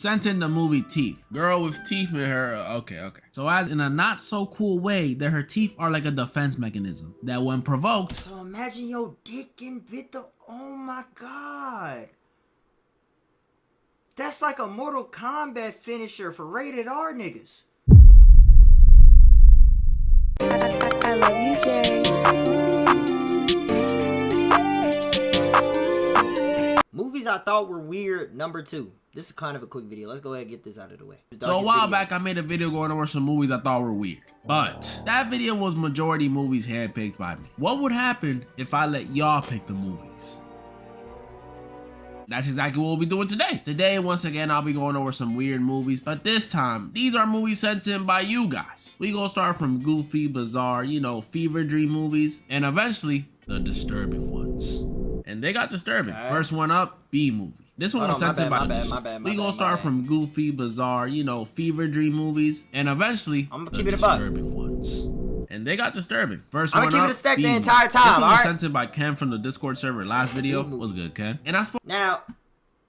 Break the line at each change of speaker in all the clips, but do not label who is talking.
sent in the movie Teeth. Girl with teeth in her, okay. So as in a not so cool way, that her teeth are like a defense mechanism that when provoked.
So imagine your dick getting bit the, oh my God. That's like a Mortal Kombat finisher for rated R niggas.
I love you, Jerry.
Movies I thought were weird, number 2. This is kind of a quick video. Let's go ahead and get this out of the way.
So a while back, I made a video going over some movies I thought were weird. But that video was majority movies handpicked by me. What would happen if I let y'all pick the movies? That's exactly what we'll be doing today. Today, once again, I'll be going over some weird movies, but this time, these are movies sent in by you guys. We gonna start from goofy, bizarre, you know, fever dream movies, and eventually, the disturbing ones. And they got disturbing. Right. First one up, B movie. This one was sent in by the We gonna start from goofy, bizarre, you know, fever dream movies, and eventually,
I'm gonna
the
keep it
disturbing ones. And they got disturbing. First
I'm
one
gonna
up,
keep it a stack
B
the
movie.
entire time.
This one was sent in by Ken from the Discord server. Last video was good, Ken. And
now,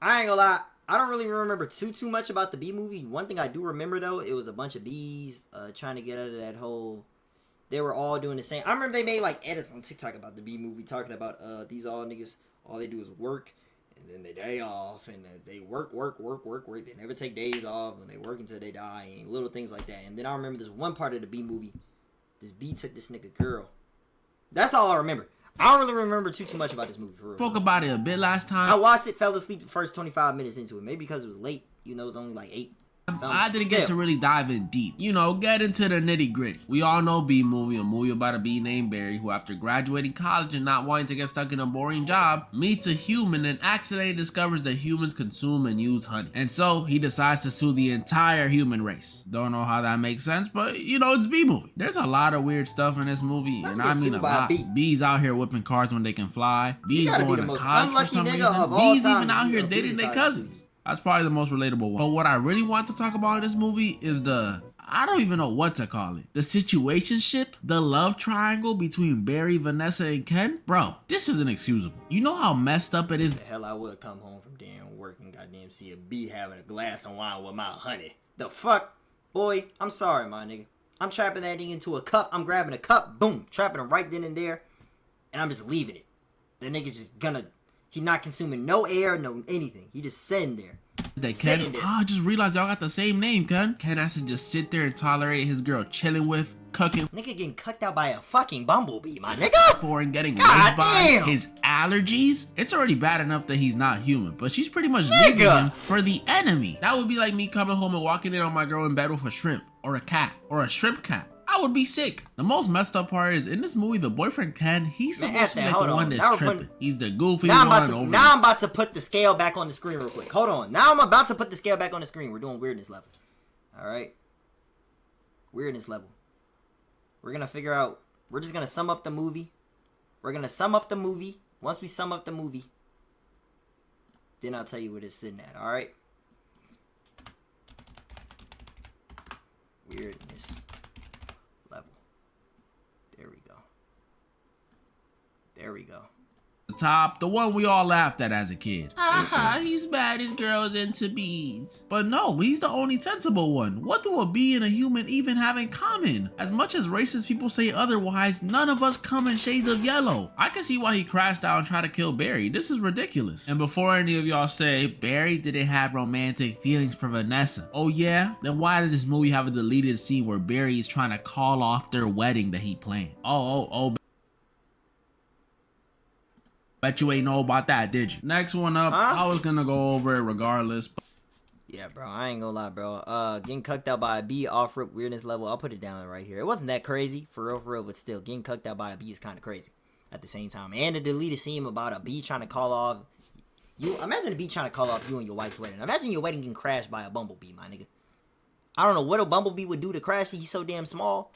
I ain't gonna lie. I don't really remember too much about the B movie. One thing I do remember though, it was a bunch of bees trying to get out of that hole. They were all doing the same. I remember they made like edits on TikTok about the B movie, talking about these all niggas. All they do is work, and then they day off, and they work. They never take days off, and they work until they die, and little things like that. And then I remember this one part of the B movie. This B took this nigga girl. That's all I remember. I don't really remember too much about this movie for real.
Spoke about it a bit last time.
I watched it, fell asleep the first 25 minutes into it. Maybe because it was late. You know, it was only like 8.
I didn't get to really dive in deep. You know, get into the nitty gritty. We all know B movie, a movie about a bee named Barry who after graduating college and not wanting to get stuck in a boring job, meets a human and accidentally discovers that humans consume and use honey. And so he decides to sue the entire human race. Don't know how that makes sense, but you know, it's B movie. There's a lot of weird stuff in this movie, and I mean a lot. Bees out here whipping cars when they can fly. Bees going to college for some reason. Bees even out here dating their cousins. That's probably the most relatable one. But what I really want to talk about in this movie is I don't even know what to call it. The situationship, the love triangle between Barry, Vanessa, and Ken. Bro, this is inexcusable. You know how messed up it is?
The hell I would come home from damn work and goddamn see a bee having a glass of wine with my honey. The fuck? Boy, I'm sorry, my nigga. I'm trapping that thing into a cup. I'm grabbing a cup. Boom. Trapping him right then and there. And I'm just leaving it. The nigga's just gonna... He not consuming no air, no anything. He just sitting there.
Ken, I just realized y'all got the same name, Ken. Ken has to just sit there and tolerate his girl chilling with, cooking.
Nigga getting cucked out by a fucking bumblebee, my nigga.
For and getting raised by his allergies. It's already bad enough that he's not human, but she's pretty much leaving him for the enemy. That would be like me coming home and walking in on my girl in bed with a shrimp or a cat or a shrimp cat. I would be sick. The most messed up part is in this movie, the boyfriend Ken, he's supposed to be like the one that's tripping. He's the goofy one.
Now I'm about to put the scale back on the screen real quick. Hold on. Now I'm about to put the scale back on the screen. We're doing weirdness level. All right. Weirdness level. We're going to figure out. We're just going to sum up the movie. We're going to sum up the movie. Once we sum up the movie, then I'll tell you what it's sitting at. All right. Weirdness. There we go.
The top, the one we all laughed at as a kid. He's bad, his girl's into bees. But no, he's the only sensible one. What do a bee and a human even have in common? As much as racist people say otherwise, none of us come in shades of yellow. I can see why he crashed out and tried to kill Barry. This is ridiculous. And before any of y'all say, Barry didn't have romantic feelings for Vanessa. Oh yeah? Then why does this movie have a deleted scene where Barry is trying to call off their wedding that he planned? Oh. Bet you ain't know about that, did you? Next one up, I was gonna go over it regardless.
Yeah, bro, I ain't gonna lie, bro. Getting cucked out by a bee off rip weirdness level, I'll put it down right here. It wasn't that crazy, for real, but still, getting cucked out by a bee is kind of crazy at the same time. And the deleted scene about a bee trying to call off you. Imagine a bee trying to call off you and your wife's wedding. Imagine your wedding getting crashed by a bumblebee, my nigga. I don't know what a bumblebee would do to crash it. He's so damn small.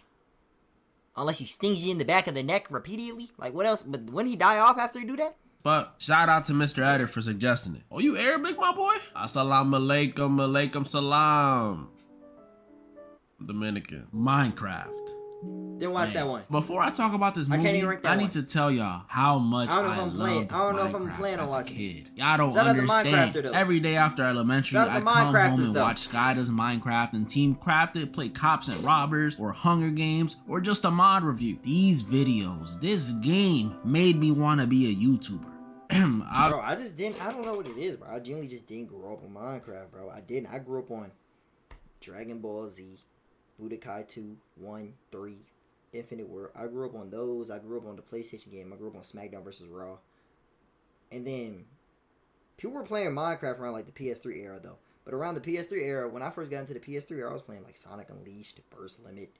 Unless he stings you in the back of the neck repeatedly. Like, what else? But wouldn't he die off after he do that?
But shout out to Mr. Edit for suggesting it. Oh, you Arabic, my boy? Assalamu alaikum salam. Dominican. Minecraft.
Didn't watch that one.
Before I talk about this movie,
can't even rank that
I need
one.
to tell y'all how much I don't know if I'm
playing on
as a
watching
kid. Y'all don't
Shout out to
understand.
Minecrafter, though.
Every day after elementary,
Shout out
I
to
come home
Minecrafters,
and
though.
watch Sky Does Minecraft and Team Crafted play Cops and Robbers or Hunger Games or just a mod review. These videos, this game made me want to be a YouTuber.
Bro, I don't know what it is, bro. I genuinely just didn't grow up on Minecraft, bro. I didn't. I grew up on Dragon Ball Z, Budokai 2, 1, 3, Infinite World. I grew up on those. I grew up on the PlayStation game. I grew up on SmackDown vs. Raw. And then, people were playing Minecraft around, like, the PS3 era, though. But around the PS3 era, when I first got into the PS3 era, I was playing, like, Sonic Unleashed, Burst Limit,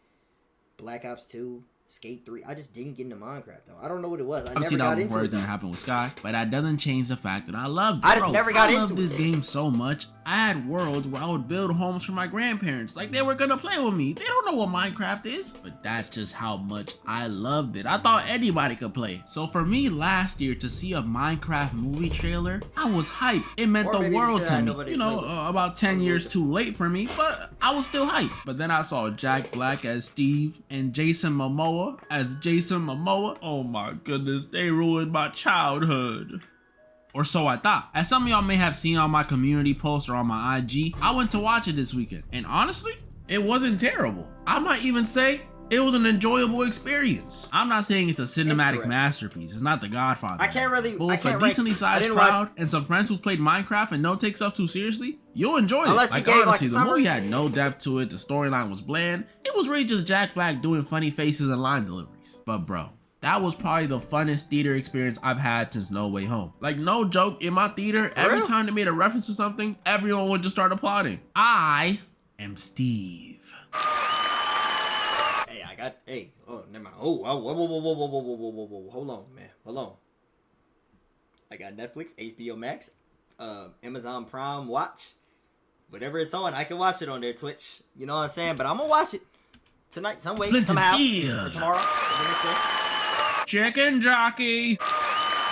Black Ops 2, Skate 3. I just didn't get into Minecraft, though. I don't know what it was. I never got into it.
That happened with Sky, but that doesn't change the fact that I loved it.
I just never got into it.
I love this game so much. I had worlds where I would build homes for my grandparents, like they were gonna play with me. They don't know what Minecraft is, but that's just how much I loved it. I thought anybody could play. So for me last year to see a Minecraft movie trailer, I was hyped. It meant the world to me. You know, about 10 years too late for me, but I was still hyped. But then I saw Jack Black as Steve and Jason Momoa as Jason Momoa. Oh my goodness, they ruined my childhood. Or so I thought. As some of y'all may have seen on my community post or on my IG, I went to watch it this weekend. And honestly, it wasn't terrible. I might even say it was an enjoyable experience. I'm not saying it's a cinematic masterpiece. It's not The Godfather.
I can't really.
But with a decently sized crowd and some friends who played Minecraft and don't take stuff too seriously, you'll enjoy it.
Unless
like
honestly,
the movie had no depth to it. The storyline was bland. It was really just Jack Black doing funny faces and line deliveries. But bro, that was probably the funnest theater experience I've had since No Way Home. Like, no joke, in my theater, every time they made a reference to something, everyone would just start applauding. I am Steve.
Oh, never mind. Whoa, hold on, man. Hold on. I got Netflix, HBO Max, Amazon Prime Watch. Whatever it's on, I can watch it on their Twitch. You know what I'm saying? But I'm gonna watch it tonight, some way, somehow, or tomorrow.
Chicken jockey.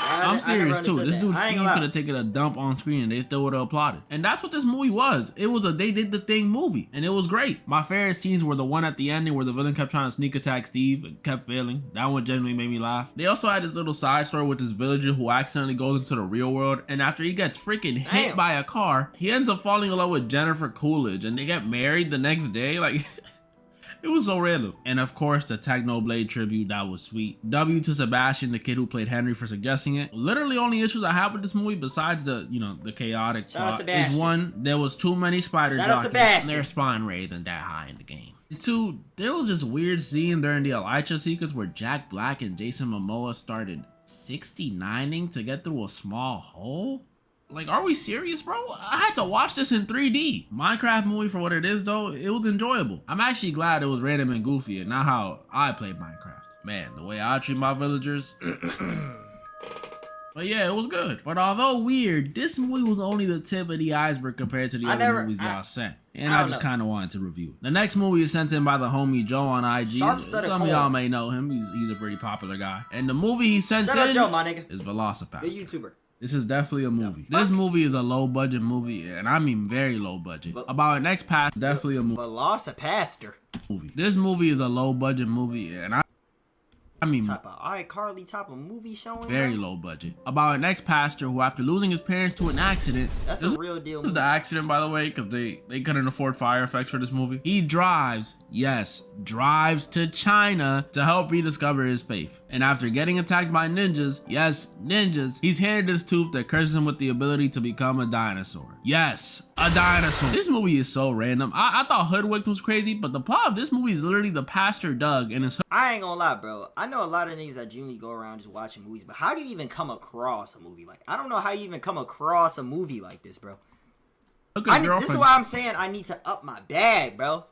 I'm serious too. This dude Steve could have taken a dump on screen and they still would have applauded. And that's what this movie was. It was a they did the thing movie and it was great. My favorite scenes were the one at the ending where the villain kept trying to sneak attack Steve and kept failing. That one genuinely made me laugh. They also had this little side story with this villager who accidentally goes into the real world, and after he gets freaking hit by a car, he ends up falling in love with Jennifer Coolidge and they get married the next day. Like, it was so random. And of course, the Technoblade tribute, that was sweet. W to Sebastian, the kid who played Henry, for suggesting it. Literally only issues I have with this movie, besides the, you know, the chaotic plot, is one, there was too many spider jockeys and their spawn rate isn't that high in the game. And two, there was this weird scene during the Elytra sequence where Jack Black and Jason Momoa started 69ing to get through a small hole. Like, are we serious, bro? I had to watch this in 3D. Minecraft movie for what it is, though, it was enjoyable. I'm actually glad it was random and goofy and not how I played Minecraft. Man, the way I treat my villagers. But yeah, it was good. But although weird, this movie was only the tip of the iceberg compared to the other movies y'all sent. And I just kind of wanted to review it. The next movie is sent in by the homie Joe on IG. Some of y'all may know him. He's a pretty popular guy. And the movie he sent in
Joe, my nigga.
is velocipastor.
Good YouTuber.
This is definitely a movie. This movie is a low budget movie, and I mean very low budget. About an ex-pass, definitely a movie.
Velocipastor.
This movie is a low budget movie, and I mean,
type of movie showing.
Very low budget. About an ex-pastor who, after losing his parents to an accident,
that's a real deal.
This is the accident, by the way, because they couldn't afford fire effects for this movie. He drives to China to help rediscover his faith. And after getting attacked by ninjas, ninjas, he's handed this tooth that curses him with the ability to become a dinosaur. Yes, a dinosaur. This movie is so random. I thought Hoodwinked was crazy, but the plot of this movie is literally the pastor Doug and his.
I ain't gonna lie, bro. I know a lot of niggas that genuinely go around just watching movies, but how do you even come across a movie like? I don't know how you even come across a movie like this, bro. This is why I'm saying I need to up my bag, bro.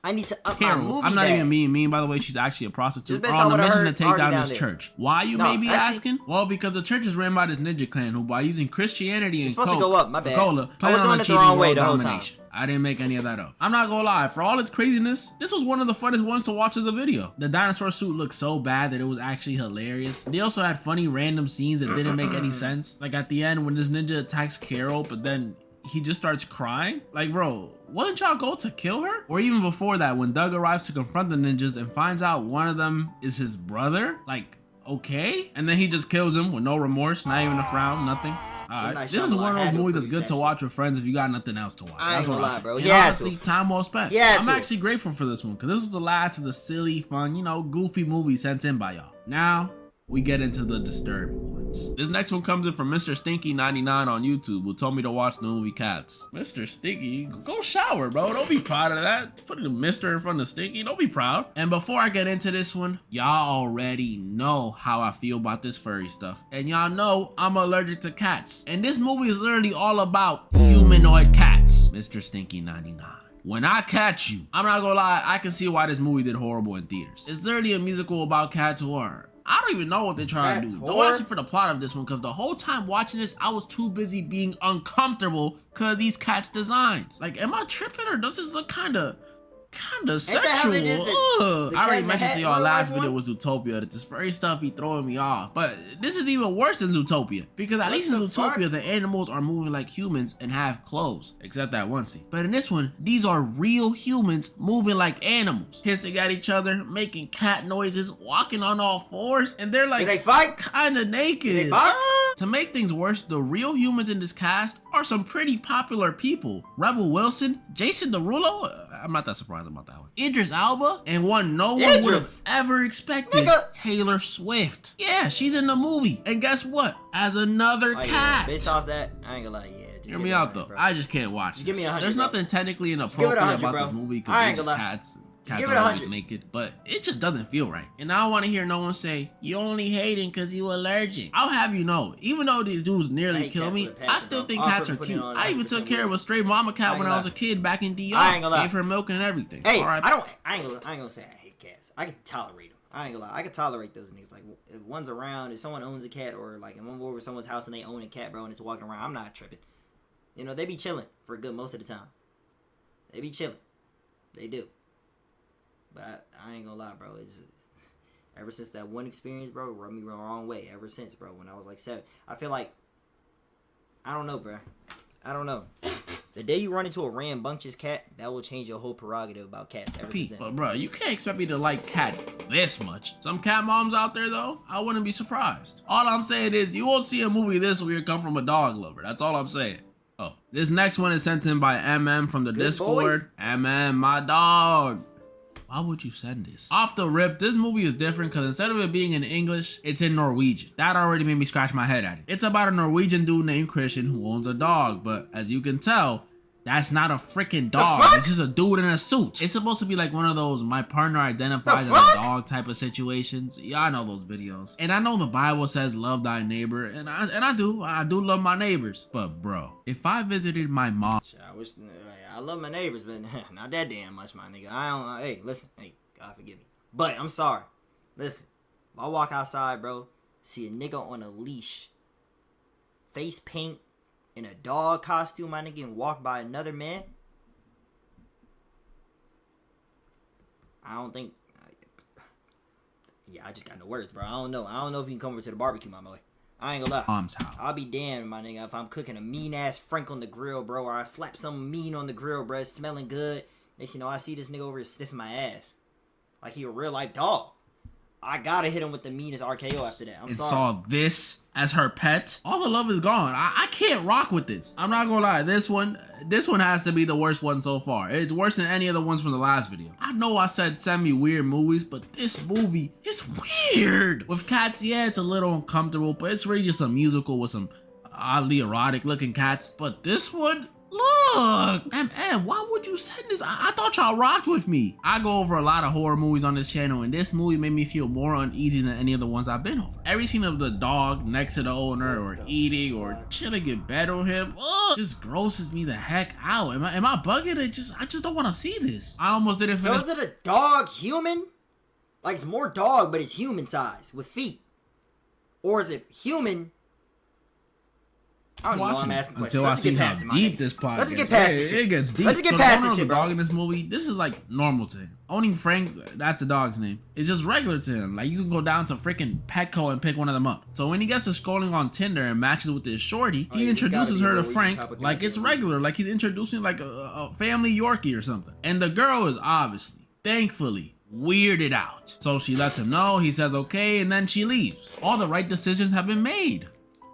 I need to up my movie
I'm not
bag.
even mean, by the way, she's actually a prostitute. On a mission to take down this church. Why you may be asking? Well, because the church is ran by this ninja clan who, by using Christianity and
supposed to go up, my bad.
Cola,
I was doing it the wrong way the whole time.
I didn't make any of that up. I'm not gonna lie, for all its craziness, this was one of the funnest ones to watch as a video. The dinosaur suit looked so bad that it was actually hilarious. They also had funny random scenes that didn't make any sense. Like at the end when this ninja attacks Carol, but then he just starts crying. Like, bro, wouldn't y'all go to kill her? Or even before that, when Doug arrives to confront the ninjas and finds out one of them is his brother, like, okay? And then he just kills him with no remorse, not even a frown, nothing. Alright, this is one of those movies that's good to watch with friends if you got nothing else to watch.
I ain't gonna lie, bro.
Yeah, honestly, time well spent.
Yeah,
I'm actually grateful for this one because this was the last of the silly, fun, you know, goofy movie sent in by y'all. Now, we get into the disturbing ones. This next one comes in from Mr. Stinky99 on YouTube, who told me to watch the movie Cats. Mr. Stinky, go shower, bro. Don't be proud of that. Put a Mr. in front of Stinky. Don't be proud. And before I get into this one, y'all already know how I feel about this furry stuff. And y'all know I'm allergic to cats. And this movie is literally all about humanoid cats. Mr. Stinky99. When I catch you, I'm not gonna lie, I can see why this movie did horrible in theaters. It's literally a musical about cats who are... I don't even know what they're trying to do. Don't watch it for the plot of this one, because the whole time watching this, I was too busy being uncomfortable because of these cats' designs. Like, am I tripping, or does this look kind of sexual? I already mentioned to y'all last video was Zootopia that this furry stuff be throwing me off. But this is even worse than Zootopia, because at least in Zootopia the animals are moving like humans and have clothes, except that one scene. But in this one, these are real humans moving like animals, hissing at each other, making cat noises, walking on all fours, and they're like,
did they fight?
Kinda naked.
Did they box?
To make things worse, the real humans in this cast are some pretty popular people. Rebel Wilson, Jason Derulo, I'm not that surprised about that one. Idris Elba, and one no one would have ever expected, Taylor Swift. Yeah, she's in the movie. And guess what? As another cat.
Yeah. Based off that, I ain't gonna lie, yeah.
Hear me out though. Bro. I just can't watch this.
Give me 100,
There's nothing technically inappropriate about this movie because it's cats. Cats are always naked, but it just doesn't feel right. And I don't want to hear no one say, you only hating because you allergic. I'll have you know, even though these dudes nearly killed me, I still think cats are cute. I even took care of a stray mama cat when I was a kid back in DR.
I ain't gonna lie.
Gave her milk and everything.
Hey, I ain't gonna say I hate cats. I can tolerate them. I ain't gonna lie. I can tolerate those niggas. Like, if one's around, if someone owns a cat, or like if I'm over someone's house and they own a cat, bro, and it's walking around, I'm not tripping. You know, they be chilling for good most of the time. They be chilling. They do. But I ain't gonna lie, bro. It's ever since that one experience, bro, rubbed me the wrong way. Ever since, bro, when I was like 7, I feel like, I don't know, bro. I don't know. The day you run into a rambunctious cat, that will change your whole prerogative about cats.
But bro, you can't expect me to like cats this much. Some cat moms out there though, I wouldn't be surprised. All I'm saying is you won't see a movie this weird come from a dog lover. That's all I'm saying. Oh, this next one is sent in by MM from the Discord. MM, my dog. Why would you send this? Off the rip, this movie is different because instead of it being in English, it's in Norwegian. That already made me scratch my head at it. It's about a Norwegian dude named Christian who owns a dog, but as you can tell, that's not a freaking dog. This is a dude in a suit. It's supposed to be like one of those my partner identifies as a dog type of situations. Yeah, I know those videos. And I know the Bible says love thy neighbor, and I do love my neighbors. But bro, if I visited my mom,
I love my neighbors, but not that damn much, my nigga. Hey, listen, hey, God forgive me. But I'm sorry. Listen, if I walk outside, bro, see a nigga on a leash, face paint, in a dog costume, my nigga, and walk by another man, I don't think, yeah, I just got no words, bro. I don't know if you can come over to the barbecue, my boy. I ain't gonna lie.
Mom's house.
I'll be damned, my nigga, if I'm cooking a mean-ass Frank on the grill, bro, or I slap something mean on the grill, bro, it's smelling good. Next you know, I see this nigga over here sniffing my ass. Like he a real-life dog. I gotta hit him with the meanest RKO after that. I'm sorry.
Saw this as her pet. All the love is gone. I can't rock with this. I'm not gonna lie. This one has to be the worst one so far. It's worse than any of the ones from the last video. I know I said send me weird movies, but this movie is weird. With cats, yeah, it's a little uncomfortable, but it's really just a musical with some oddly erotic looking cats. But this one, look, man, why would you send this? I thought y'all rocked with me. I go over a lot of horror movies on this channel, and this movie made me feel more uneasy than any of the ones I've been over. Every scene of the dog next to the owner, or eating, or chilling in bed with him, just grosses me the heck out. Am I bugging? I just don't want to see this. I almost didn't finish.
So is it a dog human? Like it's more dog, but it's human size with feet, or is it human I don't even know why I'm
watching
asking questions.
until I
Let's just
see
get
how
past it, my
deep
nigga.
this plot
Let's just
gets.
get past
Yeah,
this shit.
it gets deep.
Let's just get
So
past
the owner
this
of
shit,
the
bro.
dog in this movie, this is like normal to him. Owning Frank, that's the dog's name, it's just regular to him. Like you can go down to freaking Petco and pick one of them up. So when he gets to scrolling on Tinder and matches with this shorty, he
yeah, this gotta
introduces
be
her
a
to
Norwegian
Frank
type of
like it's
goddamn
regular, like he's introducing like a family Yorkie or something. And the girl is obviously, thankfully, weirded out. So she lets him know, he says okay, and then she leaves. All the right decisions have been made.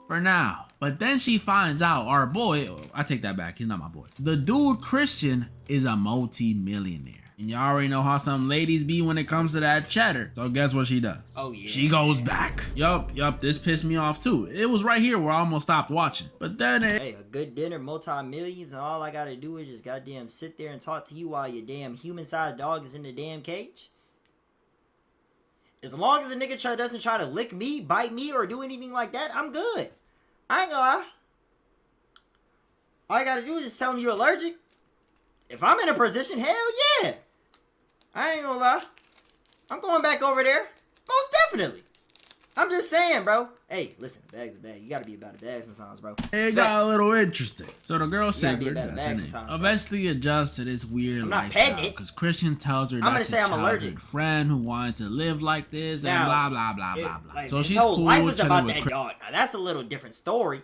For now. But then she finds out our boy, I take that back, he's not my boy. The dude Christian is a multi-millionaire. And y'all already know how some ladies be when it comes to that cheddar. So guess what she does?
Oh yeah.
She goes back. Yup, this pissed me off too. It was right here where I almost stopped watching. But then
Hey, a good dinner, multi-millions, and all I gotta do is just goddamn sit there and talk to you while your damn human-sized dog is in the damn cage. As long as the nigga doesn't try to lick me, bite me, or do anything like that, I'm good. I ain't gonna lie. All I gotta do is just tell him you're allergic. If I'm in a position, hell yeah. I ain't gonna lie. I'm going back over there. Most definitely. I'm just saying, bro. Hey, listen, a bag's a bag. You gotta be about a bag sometimes, bro.
it got a little interesting. So the girl said,
be a better bag sometimes, bro.
eventually adjusts to this weird
I'm not
lifestyle
petting it.
because Christian tells her
I'm
that's
gonna
his
say I'm
childhood
allergic.
friend who wanted to live like this and
Now,
blah blah blah blah blah.
Like,
So
his
she's
whole
cool
life is
chilling
about
with
that
Chris.
dog. Now that's a little different story.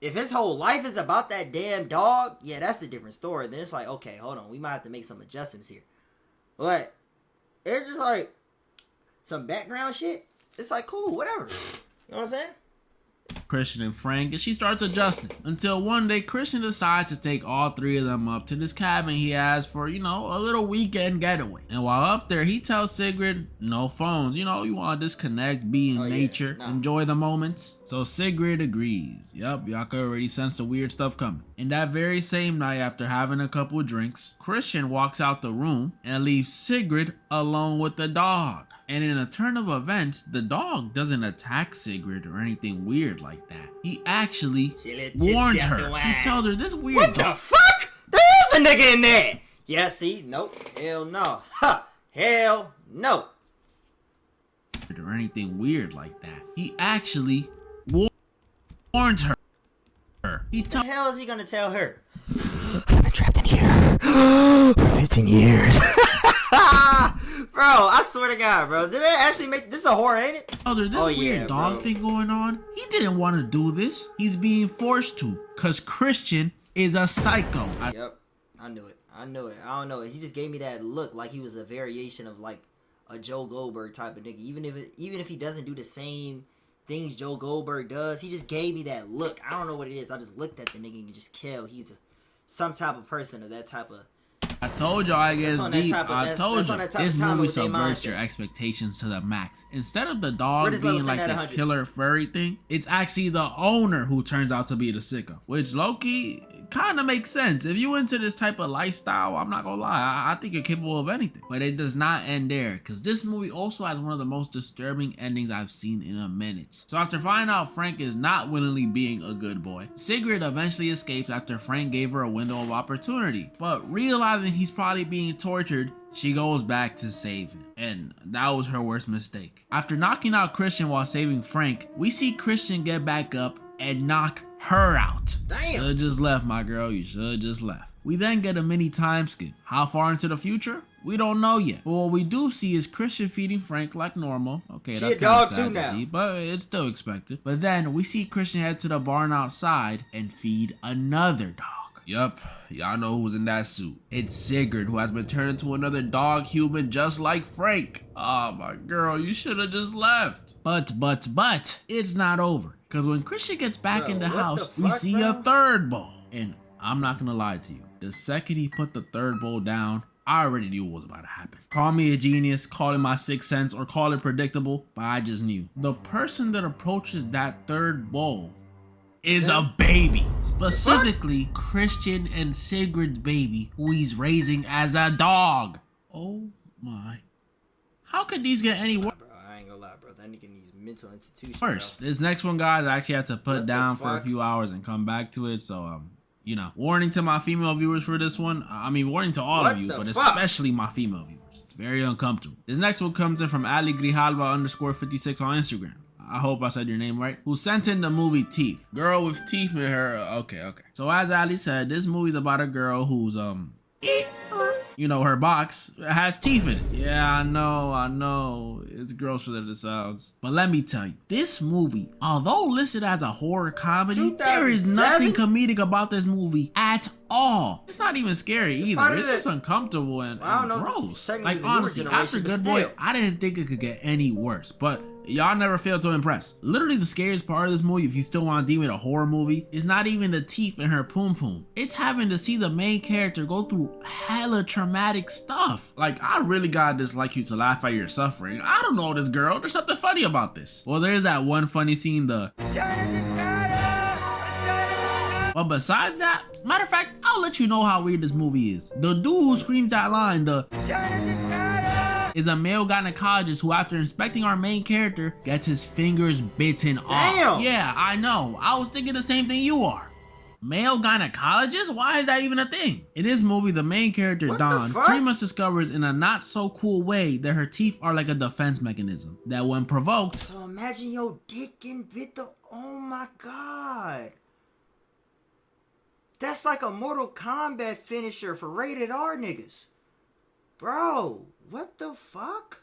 If his whole life is about that damn dog, yeah, that's a different story. Then it's like, okay, hold on, we might have to make some adjustments here. But it's just like some background shit. It's like cool, whatever. You know what I'm saying?
Christian and Frank, and she starts adjusting until one day Christian decides to take all three of them up to this cabin he has for, you know, a little weekend getaway. And while up there, he tells Sigrid, no phones, you know, you want to disconnect, be in nature, enjoy the moments. So Sigrid agrees. Yup, y'all could already sense the weird stuff coming. And that very same night, after having a couple of drinks, Christian walks out the room and leaves Sigrid alone with the dog. And in a turn of events, the dog doesn't attack Sigrid or anything weird like that. He actually warns her. He tells her this weird
What the fuck? There is a nigga in there. Yeah, see? Nope. Hell no. Ha. Hell no.
Or anything weird like that. He actually warned her. He
What
told
the hell is he gonna tell her? I've been trapped in here for 15 years. Bro, I swear to God, bro. Did they actually make this a horror, ain't it?
her this weird dog thing going on. He didn't want to do this. He's being forced to, cause Christian is a psycho.
Yep, I knew it. I don't know. He just gave me that look like he was a variation of like a Joe Goldberg type of nigga. Even if he doesn't do the same things Joe Goldberg does, he just gave me that look. I don't know what it is. I just looked at the nigga and just kill. He's some type of person or that type of.
I told y'all I get deep. I told you this movie subverts your
mindset.
expectations to the max. Instead of the dog
does
being
Low
like
stand at
this
100?
killer furry thing, it's actually the owner who turns out to be the sicko. Which low-key kind of makes sense. If you into this type of lifestyle, I'm not gonna lie, I think you're capable of anything. But it does not end there, because this movie also has one of the most disturbing endings I've seen in a minute. So after finding out Frank is not willingly being a good boy, Sigrid eventually escapes after Frank gave her a window of opportunity. But realizing he's probably being tortured, she goes back to save him. And that was her worst mistake. After knocking out Christian while saving Frank, we see Christian get back up and knock her out.
Damn.
Should've just left, my girl. You should've just left. We then get a mini time skip. How far into the future? We don't know yet. But what we do see is Christian feeding Frank like normal. Okay, that's kind of sad to see, but it's still expected. But then we see Christian head to the barn outside and feed another dog. Yup, y'all know who's in that suit. It's Sigrid, who has been turned into another dog human just like Frank. Oh my girl, you should have just left. But, it's not over. Because when Christian gets back in the house, we see a third bowl. And I'm not gonna lie to you. The second he put the third bowl down, I already knew what was about to happen. Call me a genius, call it my sixth sense, or call it predictable, but I just knew. The person that approaches that third bowl is a baby. Specifically, Christian and Sigrid's baby, who he's raising as a dog. Oh my. How could these get any worse?
Bro, I ain't gonna lie, bro. That nigga needs mental institution.
First, this next one, guys, I actually had to put down for a few hours and come back to it. So, you know, warning to my female viewers for this one. I mean, warning to all of you, but especially my female viewers. It's very uncomfortable. This next one comes in from @leektewofficial_56 on Instagram. I hope I said your name right, who sent in the movie Teeth. Girl with teeth in her, okay. So as Ali said, this movie's about a girl who's, you know, her box has teeth in it. Yeah, I know. It's grosser than it sounds. But let me tell you, this movie, although listed as a horror comedy, there is nothing comedic about this movie at all. It's not even scary either. It's just uncomfortable and gross. Like, honestly, after Good Boy, I didn't think it could get any worse. But y'all never failed to impress. Literally the scariest part of this movie, if you still want to deem it a horror movie, is not even the teeth in her poom poom. It's having to see the main character go through hella traumatic stuff. Like, I really gotta dislike you to laugh at your suffering. I don't know this girl. There's nothing funny about this. Well, there's that one funny scene, but besides that, matter of fact, I'll let you know how weird this movie is. The dude who screams that line, is a male gynecologist who, after inspecting our main character, gets his fingers bitten off. Yeah, I know. I was thinking the same thing you are. Male gynecologist? Why is that even a thing? In this movie, the main character, Dawn, pretty much discovers in a not so cool way that her teeth are like a defense mechanism. That when provoked...
So imagine your dick getting bit the... Oh my god. That's like a Mortal Kombat finisher for rated R niggas. Bro, what the fuck?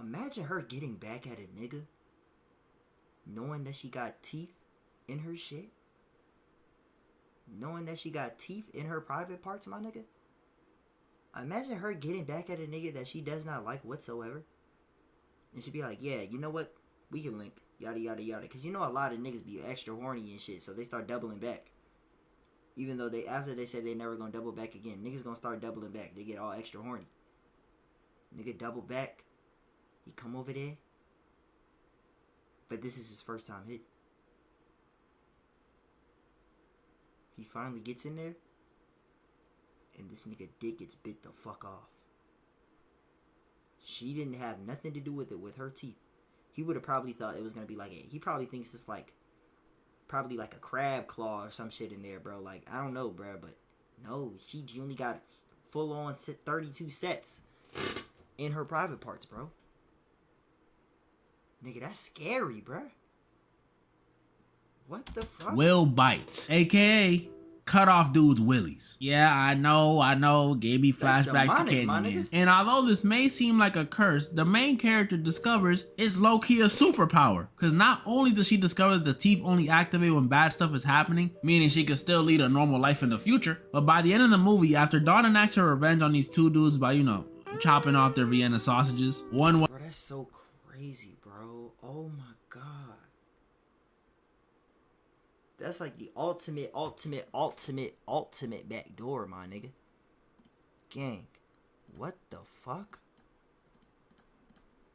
Imagine her getting back at a nigga knowing that she got teeth in her shit. Knowing that she got teeth in her private parts, my nigga. Imagine her getting back at a nigga that she does not like whatsoever. And she'd be like, yeah, you know what? We can link. Yada, yada, yada. Because you know a lot of niggas be extra horny and shit. So they start doubling back. Even though after they said they never gonna double back again. Niggas gonna start doubling back. They get all extra horny. Nigga double back. He come over there. But this is his first time hit. He finally gets in there. And this nigga dick gets bit the fuck off. She didn't have nothing to do with it with her teeth. He would have probably thought it was going to be like he probably thinks it's like, probably like a crab claw or some shit in there, bro. Like, I don't know, bro, but no, she only got full on 32 sets in her private parts, bro. Nigga, that's scary, bro. What the fuck?
Will bite, aka cut off dude's willies. Yeah, I know, gave me flashbacks to Candyman. And although this may seem like a curse, the main character discovers it's low-key a superpower. Cause not only does she discover that the teeth only activate when bad stuff is happening, meaning she can still lead a normal life in the future, but by the end of the movie, after Dawn enacts her revenge on these two dudes by, you know, chopping off their Vienna sausages,
Bro, that's so crazy, bro. Oh my god. That's like the ultimate back door, my nigga. Gang. What the fuck?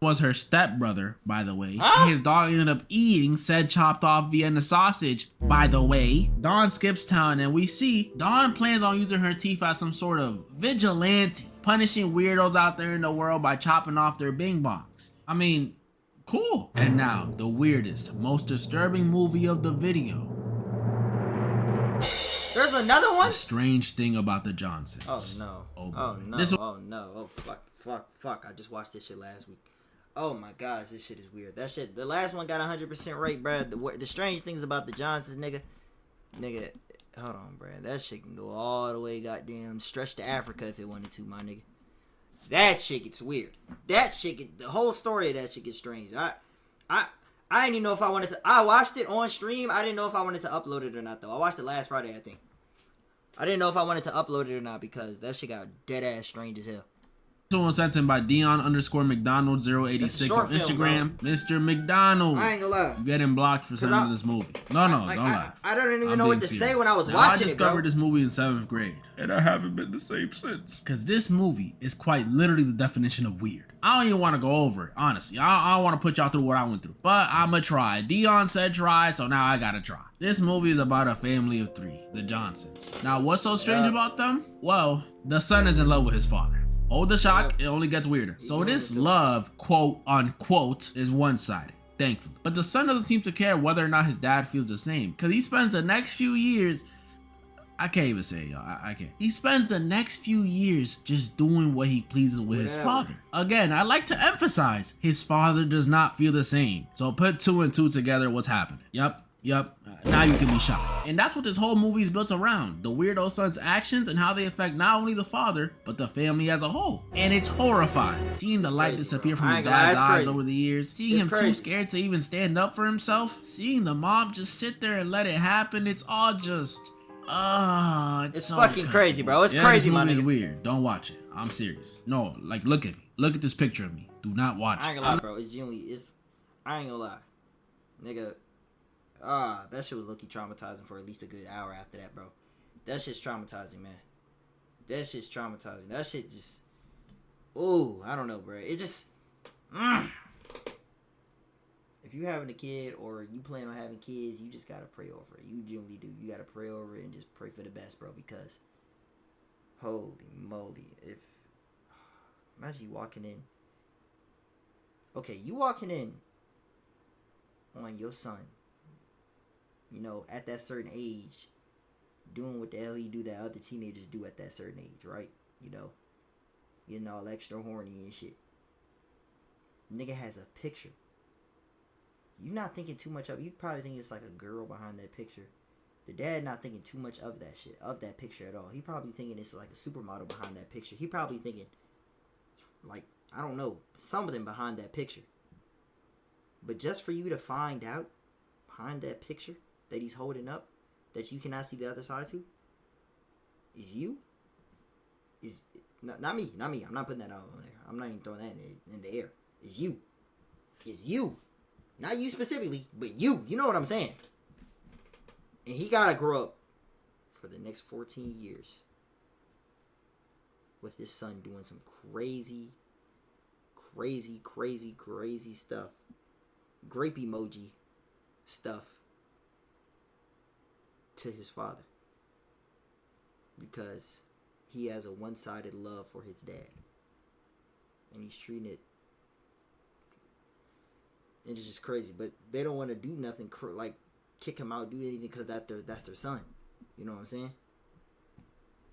Was her stepbrother, by the way. Huh? His dog ended up eating said chopped off Vienna sausage, by the way. Dawn skips town and we see Dawn plans on using her teeth as some sort of vigilante, punishing weirdos out there in the world by chopping off their bing bongs. I mean, cool. And now, the weirdest, most disturbing movie of the video.
There's another one?
The strange thing about the Johnsons.
Oh no. Oh no. Oh no. Oh fuck. I just watched this shit last week. Oh my gosh, this shit is weird. That shit, the last one got 100% right, bruh. The strange things about the Johnsons, nigga, hold on, bruh. That shit can go all the way goddamn stretch to Africa if it wanted to, my nigga. That shit gets weird. The whole story of that shit gets strange. I didn't even know if I wanted to. I watched it on stream. I didn't know if I wanted to upload it or not, though. I watched it last Friday, I think. I didn't know if I wanted to upload it or not because that shit got dead ass strange as hell.
This one was sent in by Dion_McDonald086 on Instagram. Mr. McDonald.
I ain't gonna lie.
You getting blocked for sending this movie. No, don't lie.
I don't even know what to say when I was watching it, bro.
I discovered this movie in 7th grade. And I haven't been the same since. Because this movie is quite literally the definition of weird. I don't even want to go over it, honestly. I don't want to put y'all through what I went through. But I'ma try. Dion said try, so now I gotta try. This movie is about a family of 3, the Johnsons. Now, what's so strange about them? Well, the son is in love with his father. Hold the shock, it only gets weirder. So this love, quote unquote, is one-sided, thankfully. But the son doesn't seem to care whether or not his dad feels the same, because he spends the next few years I can't even say it, y'all. I can't. He spends the next few years just doing what he pleases with his father. Again, I like to emphasize, his father does not feel the same. So put 2 and 2 together, what's happening? Yup. Now you can be shocked. And that's what this whole movie is built around. The weirdo son's actions and how they affect not only the father, but the family as a whole. And it's horrifying. Seeing the light disappear from his dad's eyes over the years. Seeing him too scared to even stand up for himself. Seeing the mom just sit there and let it happen. It's all just... it's so
fucking crazy, bro. It's crazy,
this
man.
It's weird. Don't watch it. I'm serious. No, like, look at me. Look at this picture of me. Do not watch it.
I ain't gonna lie, bro. It's genuinely... I ain't gonna lie. Nigga... that shit was low-key traumatizing for at least a good hour after that, bro. That shit's traumatizing, man. That shit's traumatizing. That shit just... Ooh, I don't know, bro. It just... If you having a kid or you plan on having kids, you just gotta pray over it. You genuinely do. You gotta pray over it and just pray for the best, bro, because... Holy moly. Imagine you walking in... Okay, you walking in on your son... You know, at that certain age, doing what the hell you do that other teenagers do at that certain age, right? You know, getting all extra horny and shit. Nigga has a picture. You not thinking too much of it. You probably think it's like a girl behind that picture. The dad not thinking too much of that shit, of that picture at all. He probably thinking it's like a supermodel behind that picture. He probably thinking, like, I don't know, something behind that picture. But just for you to find out behind that picture that he's holding up, that you cannot see the other side to, is you. Is not me. I'm not putting that out on there. I'm not even throwing that in the air. It's you. It's you. Not you specifically, but you. You know what I'm saying. And he gotta grow up for the next 14 years with his son doing some crazy stuff. Grape emoji stuff to his father, because he has a one-sided love for his dad, and he's treating it, and it's just crazy. But they don't want to do nothing like kick him out, do anything, because that's their son. You know what I'm saying?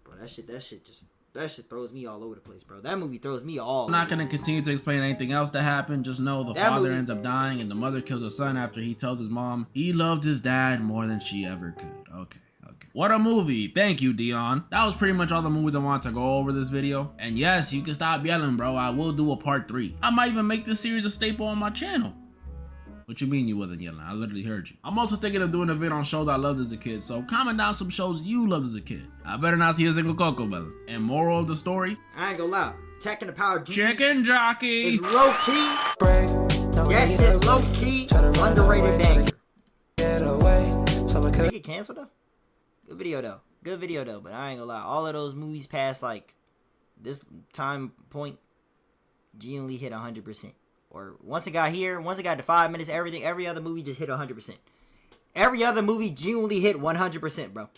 But that shit throws me all over the place, bro. That movie throws me all
I'm not going to continue to explain anything else that happened. Just know the father ends up dying and the mother kills her son after he tells his mom he loved his dad more than she ever could. Okay. What a movie. Thank you, Dion. That was pretty much all the movies I wanted to go over this video. And yes, you can stop yelling, bro. I will do a part 3. I might even make this series a staple on my channel. What you mean you wasn't yelling? I literally heard you. I'm also thinking of doing a video on shows I loved as a kid, so comment down some shows you loved as a kid. I better not see a single Coco Melon. And moral of the story?
I ain't gonna lie. Attacking the Power
Chicken Jockey
is low key. That shit low key underrated banger. Did it get canceled though? Good video though. But I ain't gonna lie. All of those movies past like this time point genuinely hit 100%. Or once it got to 5 minutes, every other movie just hit 100%. Every other movie genuinely hit 100%, bro.